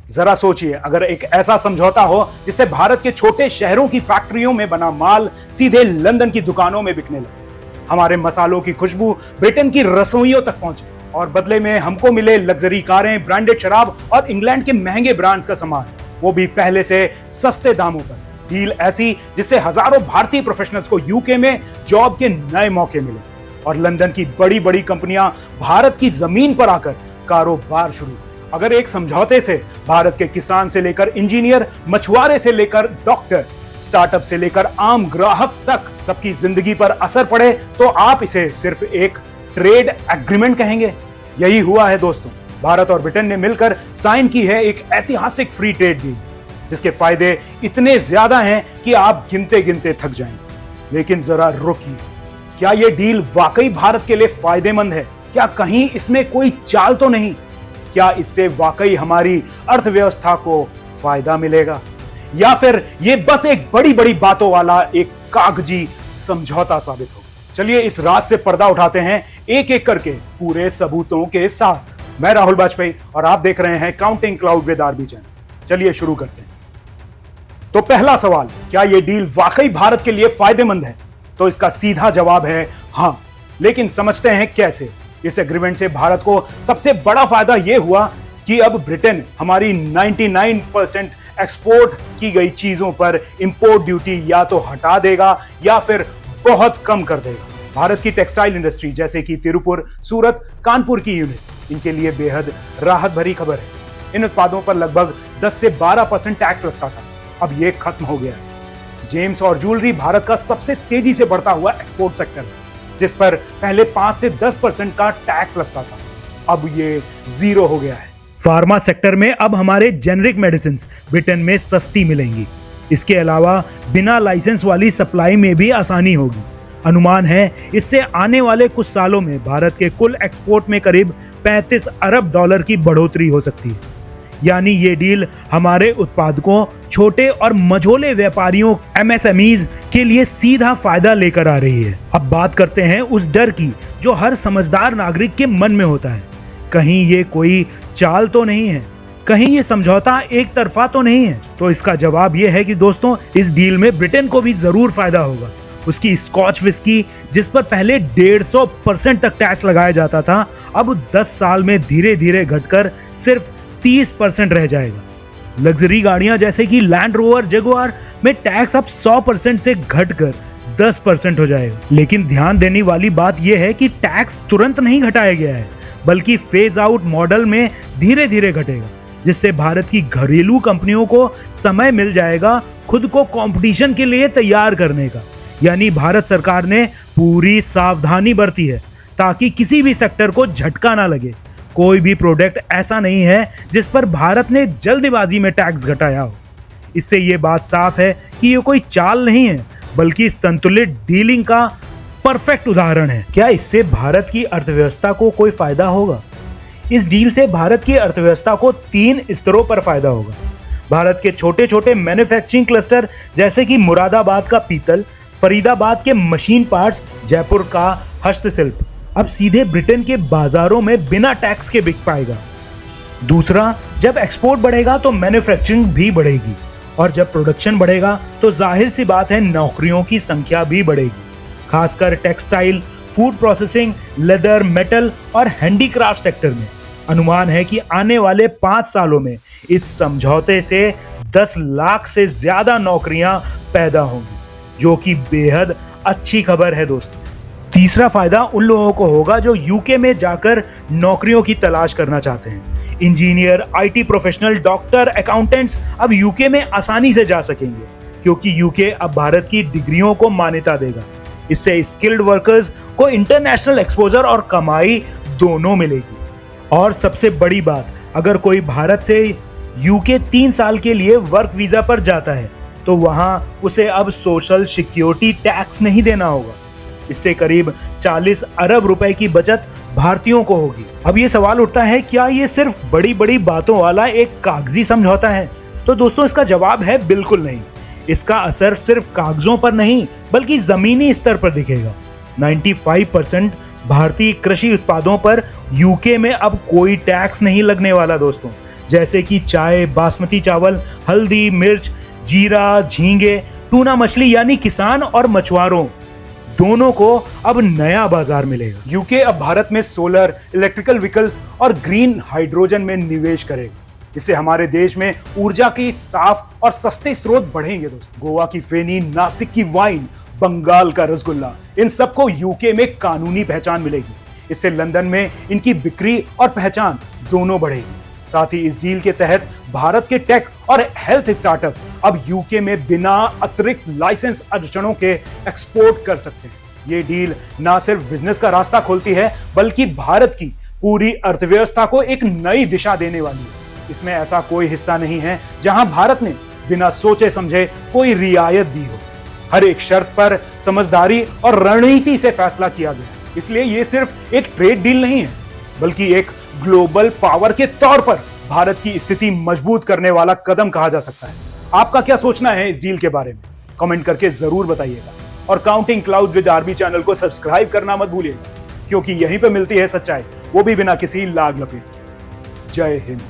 जरा सोचिए, अगर एक ऐसा समझौता हो जिससे भारत के छोटे शहरों की फैक्ट्रियों में बना माल सीधे लंदन की दुकानों में बिकने लगे, हमारे मसालों की खुशबू ब्रिटेन की रसोइयों तक पहुंचे और बदले में हमको मिले लग्जरी कारें, ब्रांडेड शराब और इंग्लैंड के महंगे ब्रांड्स का सामान, वो भी पहले से सस्ते दामों पर। डील ऐसी जिससे हजारों भारतीय प्रोफेशनल्स को यूके में जॉब के नए मौके मिले और लंदन की बड़ी बड़ी कंपनियां भारत की जमीन पर आकर कारोबार शुरू। अगर एक समझौते से भारत के किसान से लेकर इंजीनियर, मछुआरे से लेकर डॉक्टर, स्टार्टअप से लेकर आम ग्राहक तक सबकी जिंदगी पर असर पड़े, तो आप इसे सिर्फ एक ट्रेड एग्रीमेंट कहेंगे? यही हुआ है दोस्तों। भारत और ब्रिटेन ने मिलकर साइन की है एक ऐतिहासिक फ्री ट्रेड डील, जिसके फायदे इतने ज्यादा हैं कि आप गिनते गिनते थक जाएंगे। लेकिन जरा रुकिए, क्या यह डील वाकई भारत के लिए फायदेमंद है? क्या कहीं इसमें कोई चाल तो नहीं? क्या इससे वाकई हमारी अर्थव्यवस्था को फायदा मिलेगा, या फिर यह बस एक बड़ी बड़ी बातों वाला एक कागजी समझौता साबित होगा? चलिए इस राज से पर्दा उठाते हैं एक एक करके पूरे सबूतों के साथ। मैं राहुल बाजपेयी और आप देख रहे हैं counting cloud with RB channel. चलिए शुरू करते हैं। तो पहला सवाल, क्या यह डील वाकई भारत के लिए फायदेमंद है? तो इसका सीधा जवाब है हां। लेकिन समझते हैं कैसे। इस एग्रीमेंट से भारत को सबसे बड़ा फायदा यह हुआ कि अब ब्रिटेन हमारी 99% एक्सपोर्ट की गई चीजों पर इंपोर्ट ड्यूटी या तो हटा देगा या फिर बहुत कम कर देगा। भारत की टेक्सटाइल इंडस्ट्री जैसे कि तिरुपुर, सूरत, कानपुर की यूनिट्स, इनके लिए बेहद राहत भरी खबर है। इन उत्पादों पर लगभग 10 से 12% टैक्स लगता था, अब यह खत्म हो गया है। जेम्स और ज्वेलरी भारत का सबसे तेजी से बढ़ता हुआ एक्सपोर्ट सेक्टर है, जिस पर पहले 5 से 10% का टैक्स लगता था, अब ये 0 हो गया है। फार्मा सेक्टर में अब हमारे जेनरिक मेडिसिन ब्रिटेन में सस्ती मिलेंगी। इसके अलावा बिना लाइसेंस वाली सप्लाई में भी आसानी होगी। अनुमान है इससे आने वाले कुछ सालों में भारत के कुल एक्सपोर्ट में करीब 35 अरब डॉलर की बढ़ोतरी हो सकती है। यानी ये डील हमारे उत्पादकों, छोटे और मझोले व्यापारियों MSMEs के लिए सीधा फायदा लेकर आ रही है। अब बात करते हैं उस डर की जो हर समझदार नागरिक के मन में होता है। कहीं ये कोई चाल तो नहीं है, कहीं ये समझौता एक तरफा तो नहीं है? तो इसका जवाब ये है कि दोस्तों, इस डील में ब्रिटेन को भी जरूर फायदा होगा। उसकी स्कॉच विस्की, जिस पर पहले 150% तक टैक्स लगाया जाता था, अब 10 साल में धीरे धीरे घटकर सिर्फ 30% रह जाएगा। लग्जरी गाड़ियां जैसे कि लैंड रोवर, जगुआर में टैक्स अब 100% से घटकर 10% हो जाएगा। लेकिन ध्यान देने वाली बात यह है कि टैक्स तुरंत नहीं घटाया गया है, बल्कि फेज आउट मॉडल में धीरे धीरे घटेगा, जिससे भारत की घरेलू कंपनियों को समय मिल जाएगा खुद को कंपटीशन के लिए तैयार करने का। यानी भारत सरकार ने पूरी सावधानी बरती है ताकि किसी भी सेक्टर को झटका ना लगे। कोई भी प्रोडक्ट ऐसा नहीं है जिस पर भारत ने जल्दबाजी में टैक्स घटाया हो। इससे ये बात साफ है कि ये कोई चाल नहीं है, बल्कि संतुलित डीलिंग का परफेक्ट उदाहरण है। क्या इससे भारत की अर्थव्यवस्था को कोई फायदा होगा? इस डील से भारत की अर्थव्यवस्था को 3 स्तरों पर फायदा होगा। भारत के छोटे छोटे मैन्युफैक्चरिंग क्लस्टर जैसे कि मुरादाबाद का पीतल, फरीदाबाद के मशीन पार्ट्स, जयपुर का हस्तशिल्प अब सीधे ब्रिटेन के बाजारों में बिना टैक्स के बिक पाएगा। दूसरा, जब एक्सपोर्ट बढ़ेगा तो मैन्युफैक्चरिंग भी बढ़ेगी, और जब प्रोडक्शन बढ़ेगा तो जाहिर सी बात है नौकरियों की संख्या भी बढ़ेगी, खासकर textile, food processing, leather, metal और हैंडीक्राफ्ट सेक्टर में। अनुमान है कि आने वाले 5 सालों में इस समझौते से 10 लाख से ज्यादा नौकरियां पैदा होंगी, जो कि बेहद अच्छी खबर है दोस्तों। तीसरा फायदा उन लोगों को होगा जो यूके में जाकर नौकरियों की तलाश करना चाहते हैं। Engineer, IT professional, doctor, accountants अब यूके में आसानी से जा सकेंगे, क्योंकि यूके अब भारत की डिग्रियों को मान्यता देगा। इससे स्किल्ड वर्कर्स को इंटरनेशनल एक्सपोजर और कमाई दोनों मिलेगी। और सबसे बड़ी बात, अगर कोई भारत से यूके 3 साल के लिए वर्क वीजा पर जाता है तो वहां उसे अब सोशल सिक्योरिटी टैक्स नहीं देना होगा। इससे करीब 40 अरब रुपए की बचत भारतीयों को होगी। अब ये सवाल उठता है, क्या ये सिर्फ बड़ी बड़ी बातों वाला एक कागजी समझौता है? तो दोस्तों, इसका जवाब है बिल्कुल नहीं। इसका असर सिर्फ कागजों पर नहीं, बल्कि जमीनी स्तर पर दिखेगा। 95% भारतीय कृषि उत्पादों पर यूके में अब कोई टैक्स नहीं लगने वाला दोस्तों। जैसे कि चाय, बासमती चावल, हल्दी, मिर्च, जीरा, झींगे, टूना मछली, यानी किसान और मछुआरों दोनों को अब नया बाजार मिलेगा। यूके अब भारत में सोलर, इलेक्ट्रिकल व्हीकल्स और ग्रीन हाइड्रोजन में निवेश करेगा। इससे हमारे देश में ऊर्जा की साफ और सस्ते स्रोत बढ़ेंगे दोस्तों। गोवा की फेनी, नासिक की वाइन, बंगाल का रसगुल्ला, इन सबको यूके में कानूनी पहचान मिलेगी। इससे लंदन में इनकी बिक्री और पहचान दोनों बढ़ेगी। साथ ही इस डील के तहत भारत के टेक और हेल्थ स्टार्टअप अब यूके में बिना अतिरिक्त लाइसेंस अड़चनों के एक्सपोर्ट कर सकते हैं। ये डील ना सिर्फ बिजनेस का रास्ता खोलती है, बल्कि भारत की पूरी अर्थव्यवस्था को एक नई दिशा देने वाली है। इसमें ऐसा कोई हिस्सा नहीं है जहां भारत ने बिना सोचे समझे कोई रियायत दी हो। हर एक शर्त पर समझदारी और रणनीति से फैसला किया गया। इसलिए ये सिर्फ एक ट्रेड डील नहीं है, बल्कि एक ग्लोबल पावर के तौर पर भारत की स्थिति मजबूत करने वाला कदम कहा जा सकता है। आपका क्या सोचना है इस डील के बारे में? कमेंट करके जरूर बताइएगा और counting clouds with RB channel को सब्सक्राइब करना मत भूलिएगा, क्योंकि यहीं पे मिलती है सच्चाई, वो भी बिना किसी लाग लपेट के। जय हिंद।